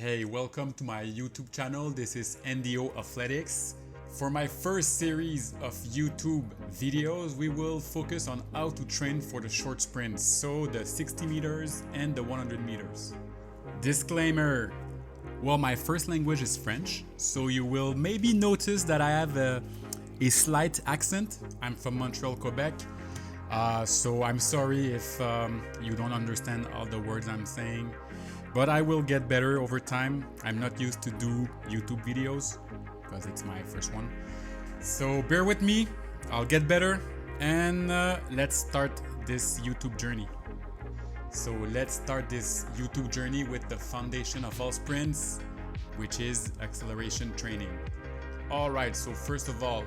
Hey, welcome to my YouTube channel. This is NDO Athletics. For my first series of YouTube videos, we will focus on how to train for the short sprints, so the 60 meters and the 100 meters. Disclaimer. Well, my first language is French, so you will maybe notice that I have a slight accent. I'm from Montreal, Quebec, so I'm sorry if you don't understand all the words I'm saying, but I will get better over time. I'm not used to do YouTube videos because it's my first one, so bear with me. I'll get better, and let's start this YouTube journey. So let's start this YouTube journey with the foundation of all sprints, which is acceleration training. Alright, so first of all,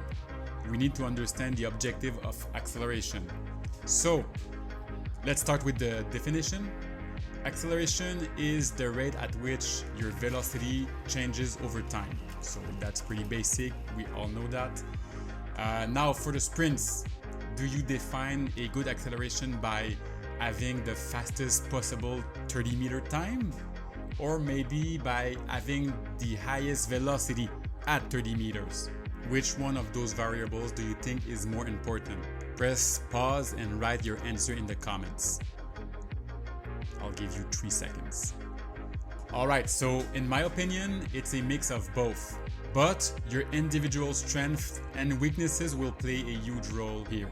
we need to understand the objective of acceleration. So let's start with the definition. Acceleration is the rate at which your velocity changes over time. So that's pretty basic, we all know that. Now for the sprints, do you define a good acceleration by having the fastest possible 30-meter time, or maybe by having the highest velocity at 30 meters? Which one of those variables do you think is more important? Press pause and write your answer in the comments. I'll give you 3 seconds. Alright, so in my opinion, it's a mix of both, but your individual strengths and weaknesses will play a huge role here.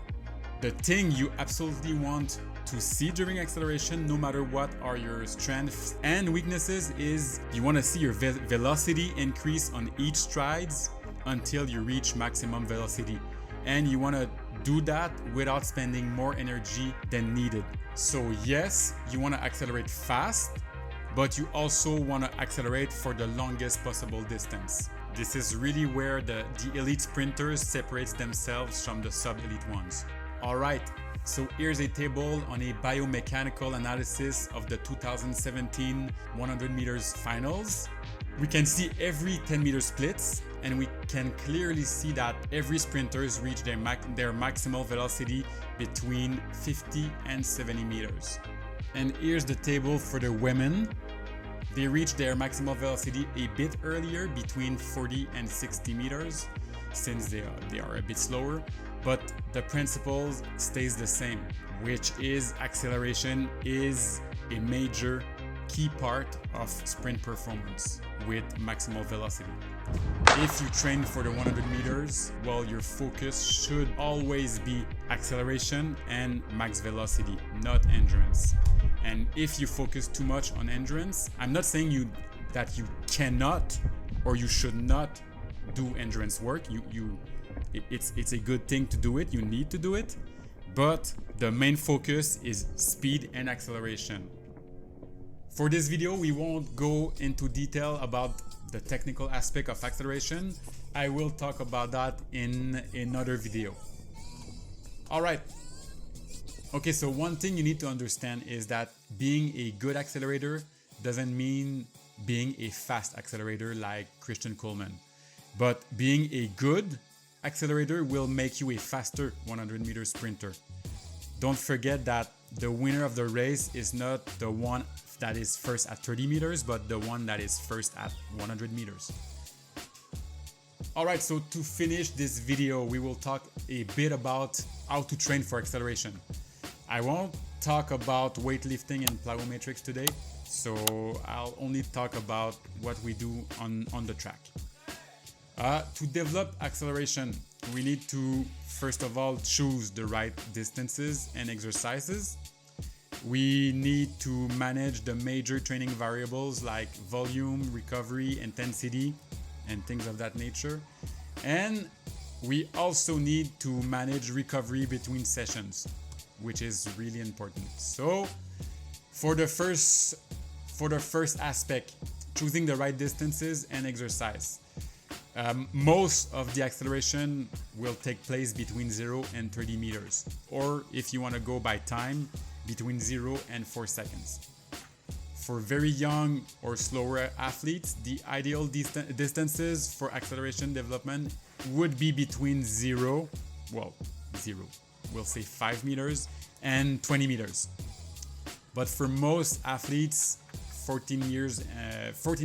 The thing you absolutely want to see during acceleration, no matter what are your strengths and weaknesses, is you want to see your velocity increase on each strides until you reach maximum velocity. And you want to do that without spending more energy than needed. So yes, you want to accelerate fast, but you also want to accelerate for the longest possible distance. This is really where the elite sprinters separates themselves from the sub-elite ones. Alright, so here's a table on a biomechanical analysis of the 2017 100 meters finals. We can see every 10 meter splits, and we can clearly see that every sprinters reach their maximal velocity between 50 and 70 meters. And here's the table for the women. They reach their maximal velocity a bit earlier, between 40 and 60 meters, since they are a bit slower, but the principle stays the same, which is acceleration is a major key part of sprint performance with maximal velocity. If you train for the 100 meters, well, your focus should always be acceleration and max velocity, not endurance. And if you focus too much on endurance, I'm not saying that you cannot or you should not do endurance work. It's a good thing to do it, you need to do it, but the main focus is speed and acceleration. For this video, we won't go into detail about the technical aspect of acceleration. I will talk about that in another video. Alright. Okay, so one thing you need to understand is that being a good accelerator doesn't mean being a fast accelerator like Christian Coleman. But being a good accelerator will make you a faster 100 meter sprinter. Don't forget that the winner of the race is not the one that is first at 30 meters, but the one that is first at 100 meters. Alright, so to finish this video, we will talk a bit about how to train for acceleration. I won't talk about weightlifting and plyometrics today, so I'll only talk about what we do on the track. To develop acceleration, we need to first of all choose the right distances and exercises. We need to manage the major training variables like volume, recovery, intensity, and things of that nature. And we also need to manage recovery between sessions, which is really important. So for the first aspect, choosing the right distances and exercise. Most of the acceleration will take place between 0 and 30 meters, or if you want to go by time, between 0 and 4 seconds. For very young or slower athletes, the ideal distances for acceleration development would be between 0, we'll say 5 meters, and 20 meters. But for most athletes, 14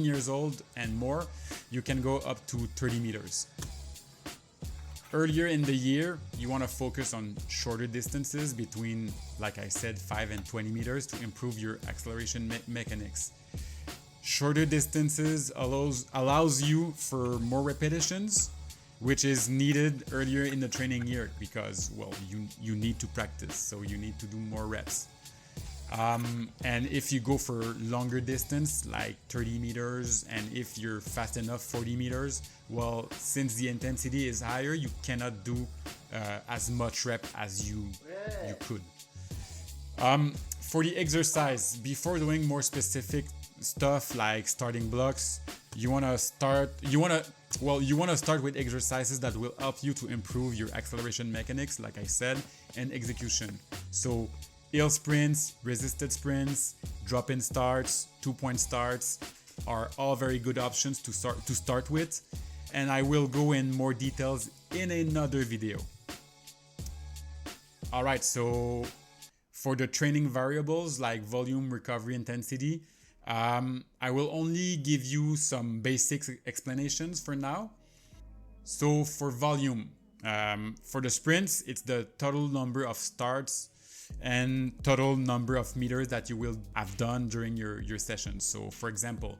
years old and more, you can go up to 30 meters. Earlier in the year, you want to focus on shorter distances between, like I said, 5 and 20 meters to improve your acceleration mechanics. Shorter distances allows you for more repetitions, which is needed earlier in the training year because, well, you need to practice, so you need to do more reps. And if you go for longer distance, like 30 meters, and if you're fast enough, 40 meters, well, since the intensity is higher, you cannot do as much rep as you could. For the exercise, before doing more specific stuff like starting blocks, you want to start with exercises that will help you to improve your acceleration mechanics, like I said, and execution. So hill sprints, resisted sprints, drop-in starts, 2-point starts are all very good options to start with, and I will go in more details in another video. Alright, so for the training variables like volume, recovery, intensity, I will only give you some basic explanations for now. So for volume, for the sprints, it's the total number of starts and total number of meters that you will have done during your session. So for example,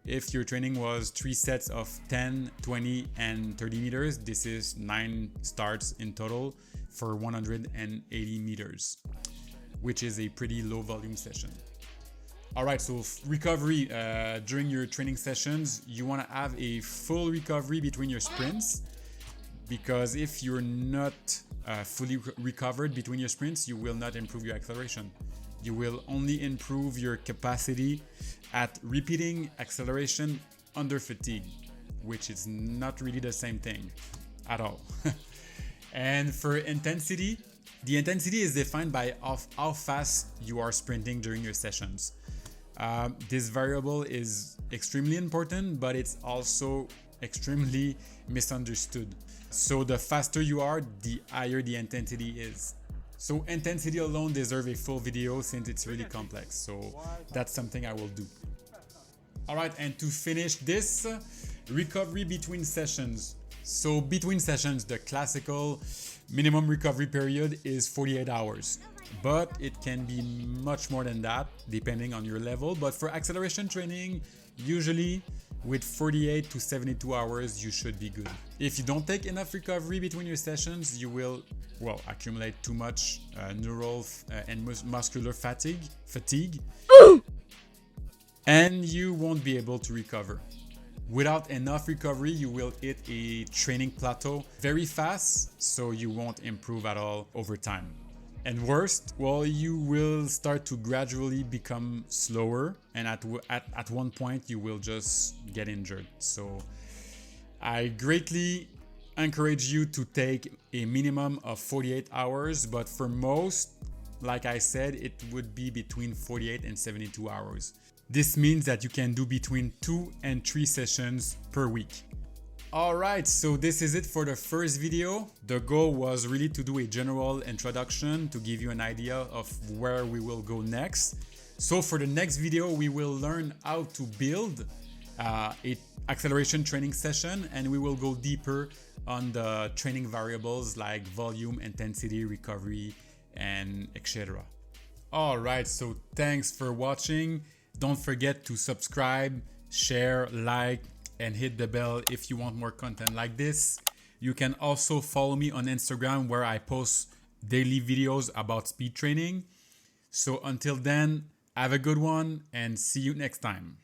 if your training was 3 sets of 10, 20, and 30 meters, this is 9 starts in total for 180 meters, which is a pretty low volume session. All right, so recovery during your training sessions, you want to have a full recovery between your sprints, because if you're not fully recovered between your sprints, you will not improve your acceleration. You will only improve your capacity at repeating acceleration under fatigue, which is not really the same thing at all. And for intensity, the intensity is defined by how fast you are sprinting during your sessions. This variable is extremely important, but it's also extremely misunderstood. So the faster you are, the higher the intensity is. So intensity alone deserves a full video since it's really complex. So that's something I will do. All right, and to finish this, recovery between sessions. So between sessions, the classical minimum recovery period is 48 hours. But it can be much more than that depending on your level. But for acceleration training, usually with 48 to 72 hours, you should be good. If you don't take enough recovery between your sessions, you will, well, accumulate too much neural and muscular fatigue, and you won't be able to recover. Without enough recovery, you will hit a training plateau very fast, so you won't improve at all over time. And worst, well, you will start to gradually become slower, and at one point you will just get injured. So I greatly encourage you to take a minimum of 48 hours, but for most, like I said, it would be between 48 and 72 hours. This means that you can do between 2 and 3 sessions per week. Alright, so this is it for the first video. The goal was really to do a general introduction to give you an idea of where we will go next. So for the next video, we will learn how to build a acceleration training session, and we will go deeper on the training variables like volume, intensity, recovery, and etc. Alright, so thanks for watching. Don't forget to subscribe, share, like, and hit the bell if you want more content like this. You can also follow me on Instagram, where I post daily videos about speed training. So until then, have a good one and see you next time.